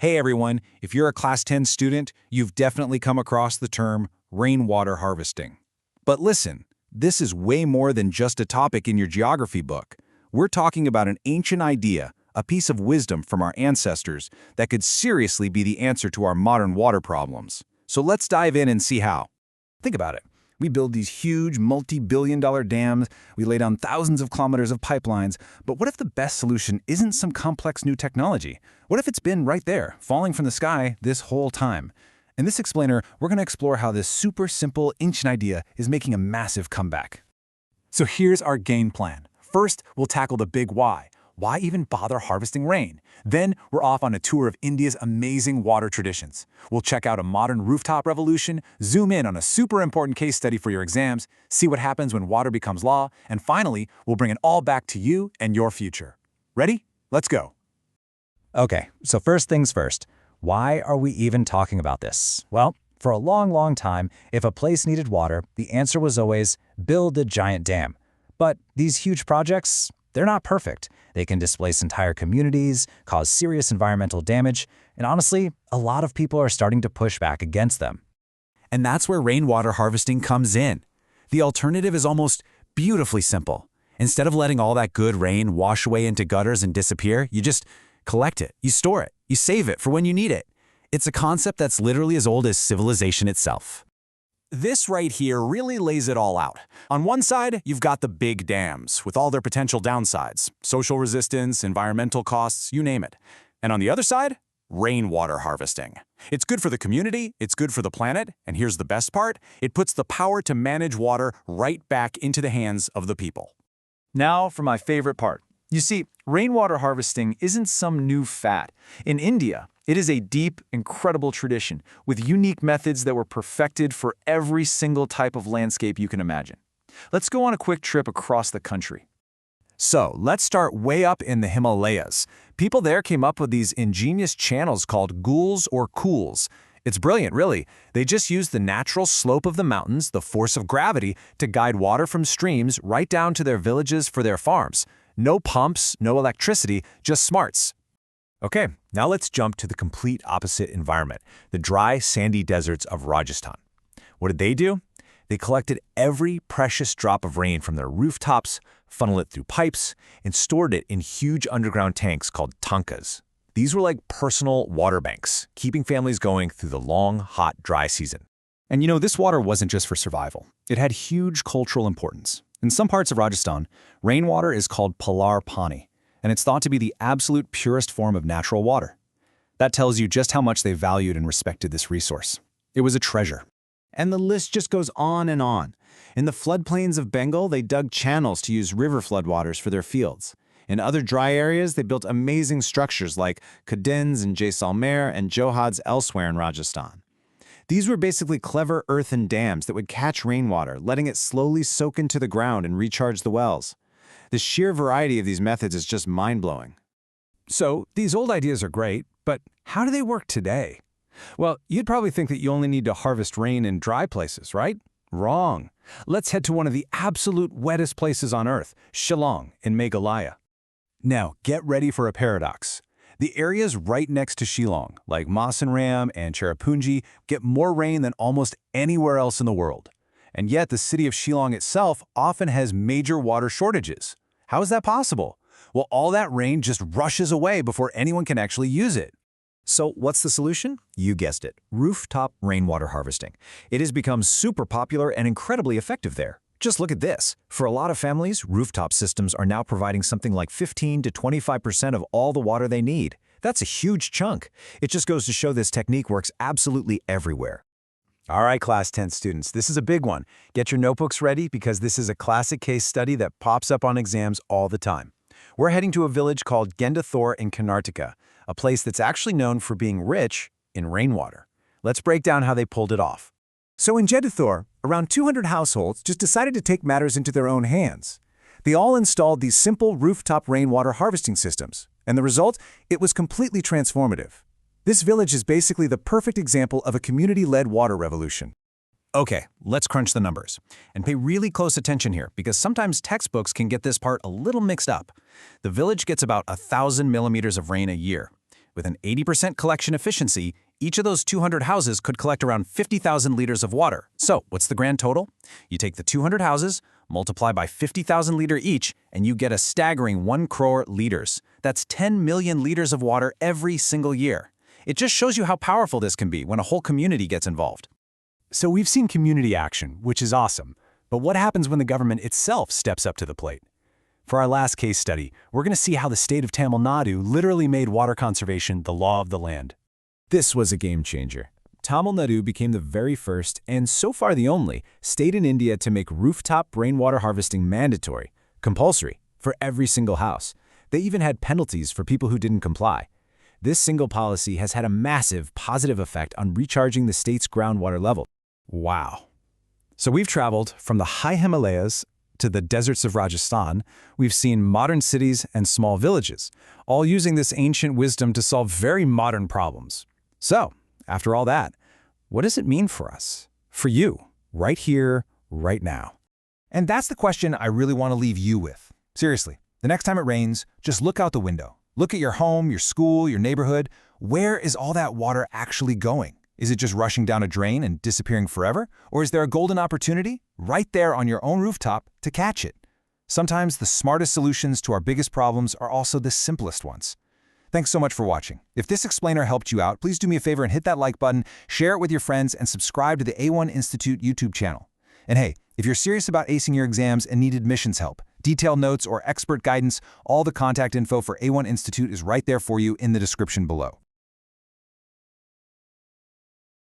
Hey everyone, if you're a Class 10 student, you've definitely come across the term rainwater harvesting. But listen, this is way more than just a topic in your geography book. We're talking about an ancient idea, a piece of wisdom from our ancestors that could seriously be the answer to our modern water problems. So let's dive in and see how. Think about it. We build these huge, multi-billion-dollar dams, we lay down thousands of kilometers of pipelines, but what if the best solution isn't some complex new technology? What if it's been right there, falling from the sky this whole time? In this explainer, we're going to explore how this super simple, ancient idea is making a massive comeback. So here's our game plan. First, we'll tackle the big why. Why even bother harvesting rain? Then we're off on a tour of India's amazing water traditions. We'll check out a modern rooftop revolution, zoom in on a super important case study for your exams, see what happens when water becomes law, and finally, we'll bring it all back to you and your future. Ready? Let's go. Okay, so first things first. Why are we even talking about this? Well, for a long time, if a place needed water, the answer was always build a giant dam. But these huge projects, they're not perfect. They can displace entire communities, cause serious environmental damage, and honestly, a lot of people are starting to push back against them. And that's where rainwater harvesting comes in. The alternative is almost beautifully simple. Instead of letting all that good rain wash away into gutters and disappear, you just collect it, you store it, you save it for when you need it. It's a concept that's literally as old as civilization itself. This right here really lays it all out. On one side, you've got the big dams, with all their potential downsides, social resistance, environmental costs, you name it. And on the other side, rainwater harvesting. It's good for the community, it's good for the planet, and here's the best part, it puts the power to manage water right back into the hands of the people. Now for my favorite part. You see, rainwater harvesting isn't some new fad. In India, it is a deep, incredible tradition with unique methods that were perfected for every single type of landscape you can imagine. Let's go on a quick trip across the country. So let's start way up in the Himalayas. People there came up with these ingenious channels called guls or kools. It's brilliant, really. They just use the natural slope of the mountains, the force of gravity, to guide water from streams right down to their villages for their farms. No pumps, no electricity, just smarts. Okay, now let's jump to the complete opposite environment, the dry, sandy deserts of Rajasthan. What did they do? They collected every precious drop of rain from their rooftops, funneled it through pipes, and stored it in huge underground tanks called tankas. These were like personal water banks, keeping families going through the long, hot, dry season. And you know, this water wasn't just for survival. It had huge cultural importance. In some parts of Rajasthan, rainwater is called Palar Pani, and it's thought to be the absolute purest form of natural water. That tells you just how much they valued and respected this resource. It was a treasure. And the list just goes on and on. In the floodplains of Bengal, they dug channels to use river floodwaters for their fields. In other dry areas, they built amazing structures like Kadins in Jaisalmer and Johads elsewhere in Rajasthan. These were basically clever earthen dams that would catch rainwater, letting it slowly soak into the ground and recharge the wells. The sheer variety of these methods is just mind-blowing. So, these old ideas are great, but how do they work today? Well, you'd probably think that you only need to harvest rain in dry places, right? Wrong. Let's head to one of the absolute wettest places on Earth, Shillong in Meghalaya. Now, get ready for a paradox. The areas right next to Shillong, like Mawsynram and Cherrapunji, get more rain than almost anywhere else in the world. And yet, the city of Shillong itself often has major water shortages. How is that possible? Well, all that rain just rushes away before anyone can actually use it. So what's the solution? You guessed it, rooftop rainwater harvesting. It has become super popular and incredibly effective there. Just look at this. For a lot of families, rooftop systems are now providing something like 15 to 25% of all the water they need. That's a huge chunk. It just goes to show this technique works absolutely everywhere. All right, Class 10 students, this is a big one. Get your notebooks ready because this is a classic case study that pops up on exams all the time. We're heading to a village called Gendathor in Karnataka, a place that's actually known for being rich in rainwater. Let's break down how they pulled it off. So in Gendathor, around 200 households just decided to take matters into their own hands. They all installed these simple rooftop rainwater harvesting systems, and the result, it was completely transformative. This village is basically the perfect example of a community-led water revolution. Okay, let's crunch the numbers. And pay really close attention here, because sometimes textbooks can get this part a little mixed up. The village gets about 1,000 millimeters of rain a year. with an 80% collection efficiency, each of those 200 houses could collect around 50,000 liters of water. So, what's the grand total? You take the 200 houses, multiply by 50,000 liter each, and you get a staggering 1 crore liters. That's 10 million liters of water every single year. It just shows you how powerful this can be when a whole community gets involved. So we've seen community action, which is awesome. But what happens when the government itself steps up to the plate? For our last case study, we're going to see how the state of Tamil Nadu literally made water conservation the law of the land. This was a game changer. Tamil Nadu became the very first, and so far the only, state in India to make rooftop rainwater harvesting mandatory, compulsory, for every single house. They even had penalties for people who didn't comply. This single policy has had a massive positive effect on recharging the state's groundwater level. Wow. So we've traveled from the high Himalayas to the deserts of Rajasthan. We've seen modern cities and small villages, all using this ancient wisdom to solve very modern problems. So, after all that, what does it mean for us? For you, right here, right now? And that's the question I really want to leave you with. Seriously, the next time it rains, just look out the window. Look at your home, your school, your neighborhood. Where is all that water actually going? Is it just rushing down a drain and disappearing forever? Or is there a golden opportunity right there on your own rooftop to catch it? Sometimes the smartest solutions to our biggest problems are also the simplest ones. Thanks so much for watching. If this explainer helped you out, please do me a favor and hit that like button, share it with your friends, and subscribe to the A1 Institute YouTube channel. And hey, if you're serious about acing your exams and need admissions help, detailed notes, or expert guidance, all the contact info for A1 Institute is right there for you in the description below.